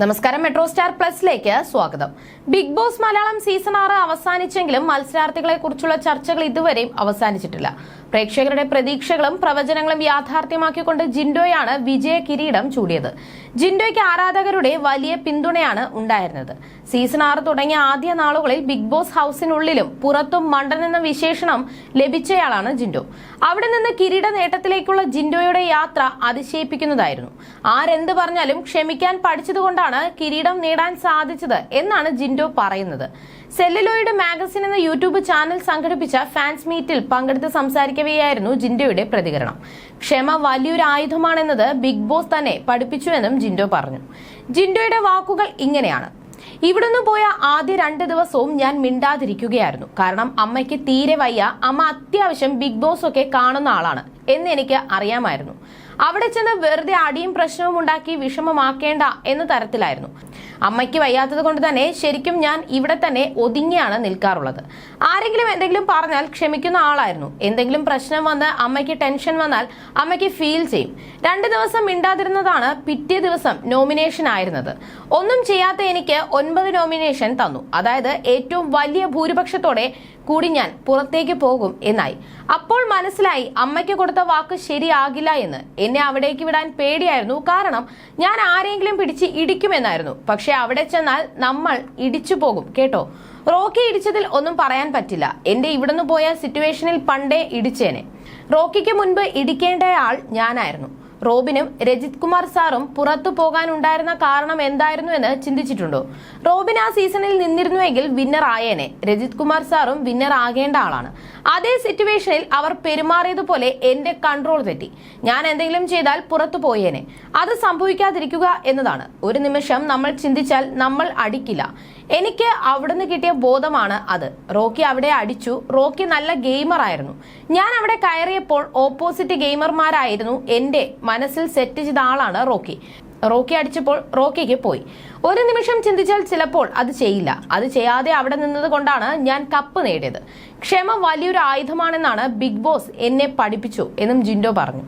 നമസ്കാരം, metro star പ്ലസിലേക്ക് സ്വാഗതം. Big boss Malayalam season 6 അവസാനിച്ചെങ്കിലും മത്സരാർത്ഥികളെ കുറിച്ചുള്ള ചർച്ചകൾ ഇതുവരെയും അവസാനിച്ചിട്ടില്ല. പ്രേക്ഷകരുടെ പ്രതീക്ഷകളും പ്രവചനങ്ങളും യാഥാർത്ഥ്യമാക്കിക്കൊണ്ട് ജിൻഡോയാണ് വിജയ കിരീടം ചൂടിയത്. ജിൻഡോയ്ക്ക് ആരാധകരുടെ വലിയ പിന്തുണയാണ് ഉണ്ടായിരുന്നത്. സീസൺ 6 തുടങ്ങിയ ആദ്യ നാളുകളിൽ ബിഗ് ബോസ് ഹൌസിനുള്ളിലും പുറത്തും മണ്ടൻ എന്ന വിശേഷണം ലഭിച്ചയാളാണ് ജിൻഡോ. അവിടെ നിന്ന് കിരീട നേട്ടത്തിലേക്കുള്ള ജിൻഡോയുടെ യാത്ര അതിശയിപ്പിക്കുന്നതായിരുന്നു. ആരെന്ത് പറഞ്ഞാലും ക്ഷമിക്കാൻ പഠിച്ചതുകൊണ്ടാണ് കിരീടം നേടാൻ സാധിച്ചത് എന്നാണ് ജിൻഡോ പറയുന്നത്. സെല്ലുലോയിഡ് മാഗസിൻ എന്ന യൂട്യൂബ് ചാനൽ സംഘടിപ്പിച്ച ഫാൻസ് മീറ്റിൽ പങ്കെടുത്ത് സംസാരിക്കവെയായിരുന്നു ജിൻഡോയുടെ പ്രതികരണം. ക്ഷമ വലിയൊരു ആയുധമാണെന്നത് ബിഗ് ബോസ് തന്നെ പഠിപ്പിച്ചുവെന്നും ജിൻഡോ പറഞ്ഞു. ജിൻഡോയുടെ വാക്കുകൾ ഇങ്ങനെയാണ്: ഇവിടുന്ന് പോയ ആദ്യ 2 ദിവസവും ഞാൻ മിണ്ടാതിരിക്കുകയായിരുന്നു. കാരണം അമ്മയ്ക്ക് തീരെ വയ്യ, അമ്മ അത്യാവശ്യം ബിഗ് ബോസ് ഒക്കെ കാണുന്ന ആളാണ് എന്ന് എനിക്ക് അറിയാമായിരുന്നു. അവിടെ ചെന്ന് വെറുതെ അടിയും പ്രശ്നവും ഉണ്ടാക്കി വിഷമമാക്കേണ്ട എന്ന തരത്തിലായിരുന്നു. അമ്മയ്ക്ക് വയ്യാത്തത് കൊണ്ട് തന്നെ ശരിക്കും ഞാൻ ഇവിടെ തന്നെ ഒതുങ്ങിയാണ് നിൽക്കാറുള്ളത്. ആരെങ്കിലും എന്തെങ്കിലും പറഞ്ഞാൽ ക്ഷമിക്കുന്ന ആളായിരുന്നു. എന്തെങ്കിലും പ്രശ്നം വന്ന് അമ്മയ്ക്ക് ടെൻഷൻ വന്നാൽ അമ്മയ്ക്ക് ഫീൽ ചെയ്യും. 2 ദിവസം മിണ്ടാതിരുന്നതാണ് പിറ്റേ ദിവസം നോമിനേഷൻ ആയിരുന്നത്. ഒന്നും ചെയ്യാത്ത എനിക്ക് 9 നോമിനേഷൻ തന്നു. അതായത് ഏറ്റവും വലിയ ഭൂരിപക്ഷത്തോടെ കൂടി ഞാൻ പുറത്തേക്ക് പോകും എന്നായി. അപ്പോൾ മനസ്സിലായി അമ്മയ്ക്ക് കൊടുത്ത വാക്ക് ശരിയാകില്ല എന്ന്. എന്നെ അവിടേക്ക് വിടാൻ പേടിയായിരുന്നു. കാരണം ഞാൻ ആരെങ്കിലും പിടിച്ച് ഇടിക്കുമെന്നായിരുന്നു. പക്ഷെ അവിടെ ചെന്നാൽ നമ്മൾ ഇടിച്ചു പോകും കേട്ടോ. റോക്കി ഇടിച്ചതിൽ ഒന്നും പറയാൻ പറ്റില്ല. എന്റെ ഇവിടുന്ന് പോയ സിറ്റുവേഷനിൽ പണ്ടേ ഇടിച്ചേനെ. റോക്കിക്ക് മുൻപ് ഇടിക്കേണ്ടയാൾ ഞാനായിരുന്നു. റോബിനും രജിത് കുമാർ സാറും പുറത്തു പോകാനുണ്ടായിരുന്ന കാരണം എന്തായിരുന്നു എന്ന് ചിന്തിച്ചിട്ടുണ്ടോ? റോബിൻ ആ സീസണിൽ നിന്നിരുന്നുവെങ്കിൽ വിന്നർ ആയേനെ. രജിത് കുമാർ സാറും വിന്നർ ആകേണ്ട ആളാണ്. അതേ സിറ്റുവേഷനിൽ അവർ പെരുമാറിയതുപോലെ എന്റെ കൺട്രോൾ തെറ്റി. ഞാൻ എന്തെങ്കിലും ചെയ്താൽ പുറത്തു പോയേനെ. അത് സംഭവിക്കാതിരിക്കുക എന്നതാണ്. ഒരു നിമിഷം നമ്മൾ ചിന്തിച്ചാൽ നമ്മൾ അടിക്കില്ല. എനിക്ക് അവിടുന്ന് കിട്ടിയ ബോധമാണ് അത്. റോക്കി അവിടെ അടിച്ചു. റോക്കി നല്ല ഗെയിമർ ആയിരുന്നു. ഞാൻ അവിടെ കയറിയപ്പോൾ ഓപ്പോസിറ്റ് ഗെയിമർമാരായിരുന്നു എന്റെ മനസ്സിൽ സെറ്റ് ചെയ്ത ആളാണ് റോക്കി. റോക്കി അടിച്ചപ്പോൾ റോക്കിക്ക് പോയി. ഒരു നിമിഷം ചിന്തിച്ചാൽ ചിലപ്പോൾ അത് ചെയ്യില്ല. അത് ചെയ്യാതെ അവിടെ നിന്നത് കൊണ്ടാണ് ഞാൻ കപ്പ് നേടിയത്. ക്ഷമ വലിയൊരു ആയുധമാണെന്നാണ് ബിഗ് ബോസ് എന്നെ പഠിപ്പിച്ചു എന്നും ജിൻഡോ പറഞ്ഞു.